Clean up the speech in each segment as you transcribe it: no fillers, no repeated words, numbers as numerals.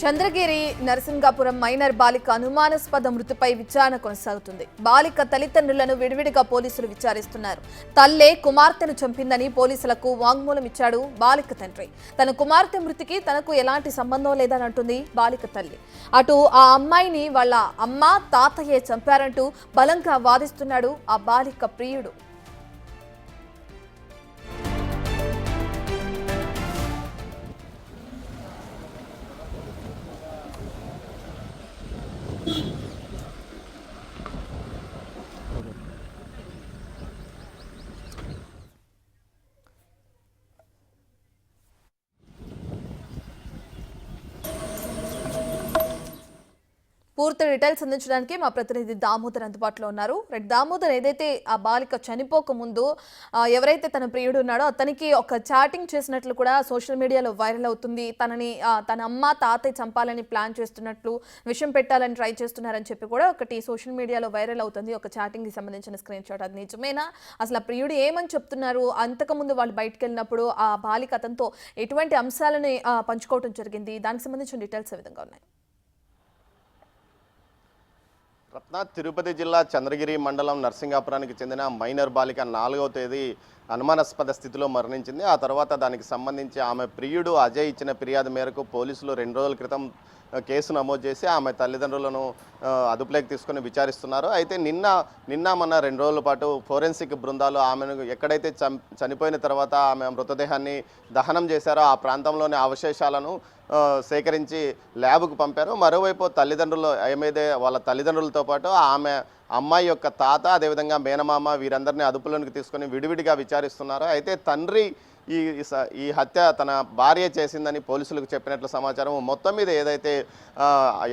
Chandragiri Narasingapuram minor బాలిక అనుమానాస్పద మృతిపై విచారణ కొనసాగుతుంది. బాలిక తల్లిదండ్రులను విడివిడిగా పోలీసులు విచారిస్తున్నారు. తల్లే కుమార్తెను చంపిందని పోలీసులకు వాంగ్మూలం ఇచ్చాడు బాలిక తండ్రి. తన కుమార్తె మృతికి తనకు ఎలాంటి సంబంధం లేదని అంటుంది బాలిక తల్లి. అటు ఆ అమ్మాయిని వాళ్ళ అమ్మ తాతయ్యే చంపారంటూ బలంగా వాదిస్తున్నాడు ఆ బాలిక ప్రియుడు. పూర్తి డీటెయిల్స్ అందించడానికి మా ప్రతినిధి దామోదర్ అందుబాటులో ఉన్నారు. దామోదర్, ఏదైతే ఆ బాలిక చనిపోక ముందు ఎవరైతే తన ప్రియుడు ఉన్నాడో అతనికి ఒక చాటింగ్ చేసినట్లు కూడా సోషల్ మీడియాలో వైరల్ అవుతుంది. తన అమ్మ తాతయ్య చంపాలని ప్లాన్ చేస్తున్నట్లు, విషయం పెట్టాలని ట్రై చేస్తున్నారని చెప్పి కూడా ఒకటి సోషల్ మీడియాలో వైరల్ అవుతుంది. ఒక చాటింగ్ కి సంబంధించిన స్క్రీన్ షాట్. అది నిజమేనా? అసలు ఆ ప్రియుడు ఏమని చెప్తున్నారు? అంతకుముందు వాళ్ళు బయటకు వెళ్ళినప్పుడు ఆ బాలిక అతనితో ఎటువంటి అంశాలని పంచుకోవడం జరిగింది? దానికి సంబంధించిన డీటెయిల్స్ ఏ విధంగా ఉన్నాయి? రత్న, తిరుపతి జిల్లా చంద్రగిరి మండలం నరసింగాపురానికి చెందిన మైనర్ బాలిక 4వ తేదీ అనుమానాస్పద స్థితిలో మరణించింది. ఆ తర్వాత దానికి సంబంధించి ఆమె ప్రియుడు అజయ్ ఇచ్చిన ఫిర్యాదు మేరకు పోలీసులు 2 రోజుల క్రితం కేసు నమోదు చేసి ఆమె తల్లిదండ్రులను అదుపులోకి తీసుకొని విచారిస్తున్నారు. అయితే నిన్న మొన్న 2 రోజుల పాటు ఫోరెన్సిక్ బృందాలు ఆమెను ఎక్కడైతే చనిపోయిన తర్వాత ఆమె మృతదేహాన్ని దహనం చేశారో ఆ ప్రాంతంలోని అవశేషాలను సేకరించి ల్యాబ్కు పంపారు. మరోవైపు తల్లిదండ్రులు వాళ్ళ తల్లిదండ్రులతో పాటు ఆమె అమ్మాయి యొక్క తాత, అదేవిధంగా మేనమామ వీరందరినీ అదుపులోనికి తీసుకొని విడివిడిగా విచారిస్తున్నారు. అయితే తండ్రి ఈ హత్య తన భార్య చేసిందని పోలీసులకు చెప్పినట్లు సమాచారం. మొత్తం మీద ఏదైతే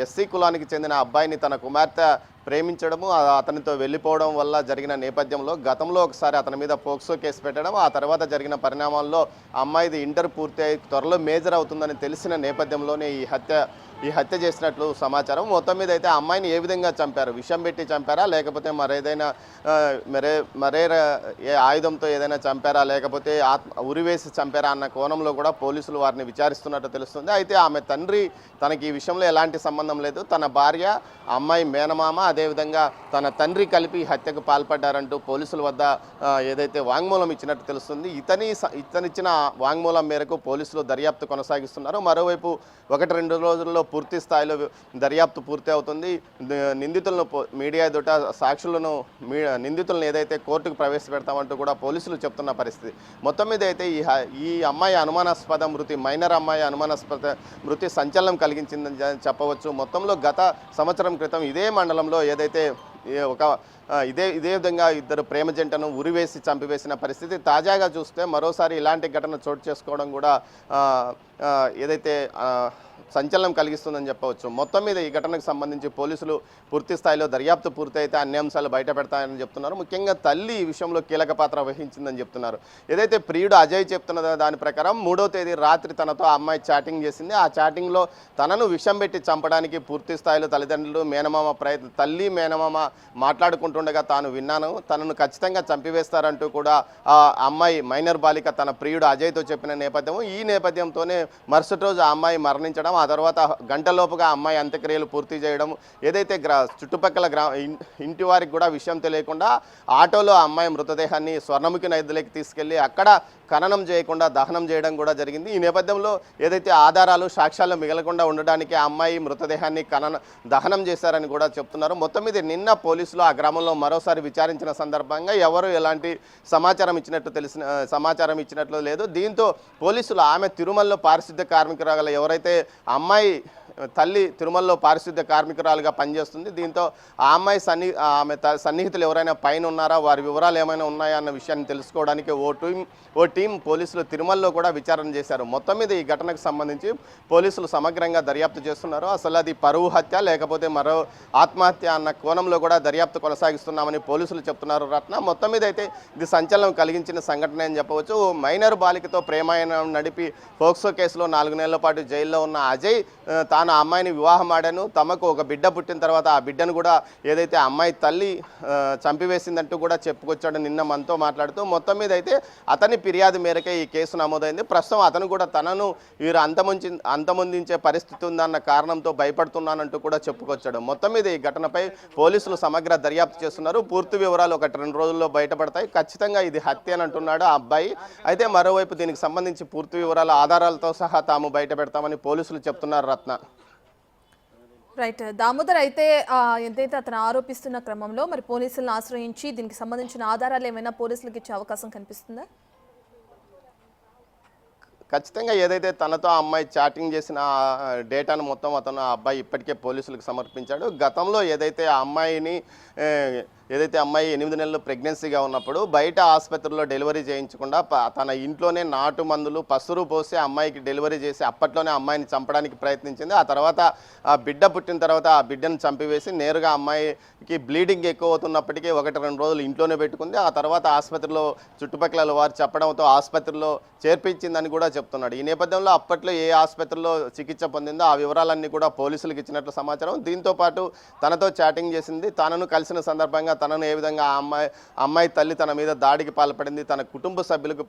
ఎస్సీ కులానికి చెందిన అబ్బాయిని తన కుమార్తె ప్రేమించడము, అతనితో వెళ్ళిపోవడం వల్ల జరిగిన నేపథ్యంలో గతంలో ఒకసారి అతని మీద పోక్సో కేసు పెట్టడం, ఆ తర్వాత జరిగిన పరిణామాల్లో అమ్మాయిది ఇంటర్ పూర్తి అయి త్వరలో మేజర్ అవుతుందని తెలిసిన నేపథ్యంలోనే ఈ హత్య చేసినట్లు సమాచారం. మొత్తం మీద అయితే అమ్మాయిని ఏ విధంగా చంపారు? విషం పెట్టి చంపారా, లేకపోతే మరే ఆయుధంతో ఏదైనా చంపారా, లేకపోతే ఉరివేసి చంపారా అన్న కోణంలో కూడా పోలీసులు వారిని విచారిస్తున్నట్టు తెలుస్తుంది. అయితే ఆమె తండ్రి తనకి ఈ విషయంలో ఎలాంటి సంబంధం లేదు, తన భార్య, అమ్మాయి మేనమామ, అదేవిధంగా తన తండ్రి కలిపి హత్యకు పాల్పడ్డారంటూ పోలీసుల వద్ద ఏదైతే వాంగ్మూలం ఇచ్చినట్టు తెలుస్తుంది. ఇతనిచ్చిన వాంగ్మూలం మేరకు పోలీసులు దర్యాప్తు కొనసాగిస్తున్నారు. మరోవైపు 1-2 రోజుల్లో పూర్తి స్థాయిలో దర్యాప్తు పూర్తి అవుతుంది. నిందితులను మీడియా ఎదుట నిందితులను ఏదైతే కోర్టుకు ప్రవేశపెడతామంటూ కూడా పోలీసులు చెప్తున్న పరిస్థితి. మొత్తం మీద అయితే ఈ అమ్మాయి అనుమానాస్పద మృతి, మైనర్ అమ్మాయి అనుమానాస్పద మృతి సంచలనం కలిగించిందని చెప్పవచ్చు. మొత్తంలో గత సంవత్సరం క్రితం ఇదే మండలంలో ఏదైతే ఇదే విధంగా ఇద్దరు ప్రేమ జంటను ఉరివేసి చంపివేసిన పరిస్థితి. తాజాగా చూస్తే మరోసారి ఇలాంటి ఘటన చోటు చేసుకోవడం కూడా ఏదైతే సంచలనం కలిగిస్తుందని చెప్పవచ్చు. మొత్తం మీద ఈ ఘటనకు సంబంధించి పోలీసులు పూర్తి స్థాయిలో దర్యాప్తు పూర్తయితే అన్ని అంశాలు బయట పెడతాయని చెప్తున్నారు. ముఖ్యంగా తల్లి ఈ విషయంలో కీలక పాత్ర వహించిందని చెప్తున్నారు. ఏదైతే ప్రియుడు అజయ్ చెప్తున్న దాని ప్రకారం 3వ తేదీ రాత్రి తనతో ఆ అమ్మాయి చాటింగ్ చేసింది. ఆ చాటింగ్లో తనను విషం పెట్టి చంపడానికి పూర్తి స్థాయిలో తల్లిదండ్రులు, మేనమామ తల్లి మేనమామ మాట్లాడుకుంటుండగా తాను విన్నాను, తనను ఖచ్చితంగా చంపివేస్తారంటూ కూడా ఆ అమ్మాయి మైనర్ బాలిక తన ప్రియుడు అజయ్తో చెప్పిన నేపథ్యం. ఈ నేపథ్యంతోనే మరుసటి రోజు ఆ అమ్మాయి మరణించడం, ఆ తర్వాత గంటలోపుగా అమ్మాయి అంత్యక్రియలు పూర్తి చేయడం, ఏదైతే చుట్టుపక్కల ఇంటి వారికి కూడా విషయం తెలియకుండా ఆటోలో ఆ అమ్మాయి మృతదేహాన్ని స్వర్ణముఖి నదిలోకి తీసుకెళ్లి అక్కడ ఖననం చేయకుండా దహనం చేయడం కూడా జరిగింది. ఈ నేపథ్యంలో ఏదైతే ఆధారాలు, సాక్ష్యాలు మిగలకుండా ఉండడానికి ఆ అమ్మాయి మృతదేహాన్ని దహనం చేశారని కూడా చెప్తున్నారు. మొత్తం మీద నిన్న పోలీసులు ఆ గ్రామంలో మరోసారి విచారించిన సందర్భంగా ఎవరు ఎలాంటి సమాచారం ఇచ్చినట్లు లేదు. దీంతో పోలీసులు ఆమె తిరుమలలో పారిశుద్ధ్య కార్మికురాలు ఎవరైతే అమ్మాయి తల్లి తిరుమలలో పారిశుద్ధ్య కార్మికురాలుగా పనిచేస్తుంది, దీంతో ఆ అమ్మాయి ఆమె సన్నిహితులు ఎవరైనా పైన ఉన్నారా, వారి వివరాలు ఏమైనా ఉన్నాయా అన్న విషయాన్ని తెలుసుకోవడానికి ఓ టీం పోలీసులు తిరుమలలో కూడా విచారణ చేశారు. మొత్తం మీద ఈ ఘటనకు సంబంధించి పోలీసులు సమగ్రంగా దర్యాప్తు చేస్తున్నారు. అసలు అది పరువు హత్య లేకపోతే మరో ఆత్మహత్య అన్న కోణంలో కూడా దర్యాప్తు కొనసాగిస్తున్నామని పోలీసులు చెప్తున్నారు. రత్న, మొత్తం మీద అయితే ఇది సంచలనం కలిగించిన సంఘటన అని చెప్పవచ్చు. మైనర్ బాలికతో ప్రేమాయణం నడిపి పోక్సో కేసులో 4 నెలల పాటు జైల్లో ఉన్న అజయ్ తాను ఆ అమ్మాయిని వివాహం ఆడాను, తమకు ఒక బిడ్డ పుట్టిన తర్వాత ఆ బిడ్డను కూడా ఏదైతే అమ్మాయి తల్లి చంపివేసిందంటూ కూడా చెప్పుకొచ్చాడు నిన్న మనతో మాట్లాడుతూ. మొత్తం మీద అయితే అతని ఫిర్యాదు ఫిర్యాదు మేరకే ఈ కేసు నమోదైంది. ప్రస్తుతం అతను కూడా తనను వీరు అంతమొందించే పరిస్థితి ఉందన్న కారణంతో భయపడుతున్నానంటూ కూడా చెప్పుకొచ్చాడు. మొత్తం మీద ఈ ఘటనపై పోలీసులు సమగ్ర దర్యాప్తు చేస్తున్నారు. పూర్తి వివరాలు 1-2 రోజుల్లో బయటపడతాయి. ఖచ్చితంగా ఇది హత్య అని అంటున్నాడు ఆ అబ్బాయి. అయితే మరోవైపు దీనికి సంబంధించి పూర్తి వివరాల ఆధారాలతో సహా తాము బయట పెడతామని పోలీసులు చెప్తున్నారు. రత్న. రైట్ దామోదర్, అయితే ఎంతైతే అతను ఆరోపిస్తున్న క్రమంలో మరి పోలీసులను ఆశ్రయించి దీనికి సంబంధించిన ఆధారాలు ఏమైనా పోలీసులకు ఇచ్చే అవకాశం కనిపిస్తుందా? ఖచ్చితంగా ఏదైతే తనతో ఆ అమ్మాయి చాటింగ్ చేసిన డేటాను మొత్తం అతను ఆ అబ్బాయి ఇప్పటికే పోలీసులకు సమర్పించాడు. గతంలో ఏదైతే ఆ అమ్మాయిని అమ్మాయి 8 నెలలు ప్రెగ్నెన్సీగా ఉన్నప్పుడు బయట ఆసుపత్రిలో డెలివరీ చేయించకుండా తన ఇంట్లోనే నాటు మందులు పసురు పోసి అమ్మాయికి డెలివరీ చేసి అప్పట్లోనే అమ్మాయిని చంపడానికి ప్రయత్నించింది. ఆ తర్వాత ఆ బిడ్డ పుట్టిన తర్వాత ఆ బిడ్డను చంపివేసి నేరుగా అమ్మాయికి బ్లీడింగ్ ఎక్కువ అవుతున్నప్పటికీ 1-2 రోజులు ఇంట్లోనే పెట్టుకుంది. ఆ తర్వాత ఆసుపత్రిలో చుట్టుపక్కల వారు చెప్పడంతో ఆసుపత్రిలో చేర్పించిందని కూడా చెప్తున్నాడు. ఈ నేపథ్యంలో అప్పట్లో ఏ ఆసుపత్రిలో చికిత్స పొందిందో ఆ వివరాలన్నీ కూడా పోలీసులకు ఇచ్చినట్లు సమాచారం. దీంతోపాటు తనతో చాటింగ్ చేసింది, తనను కలిసిన సందర్భంగా తనను ఏ విధంగా అమ్మాయి తల్లి తన మీద దాడికి పాల్పడింది, తన కుటుంబ సభ్యులకు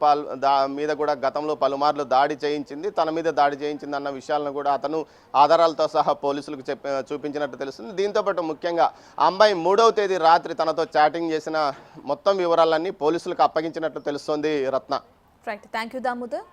మీద కూడా గతంలో పలుమార్లు దాడి చేయించింది, తన మీద దాడి చేయించింది అన్న విషయాలను కూడా అతను ఆధారాలతో సహా పోలీసులకు చూపించినట్టు తెలుస్తుంది. దీంతోపాటు ముఖ్యంగా ఆ అమ్మాయి 3వ తేదీ రాత్రి తనతో చాటింగ్ చేసిన మొత్తం వివరాలన్నీ పోలీసులకు అప్పగించినట్టు తెలుస్తోంది. Ratna. Right, thank you Damodar.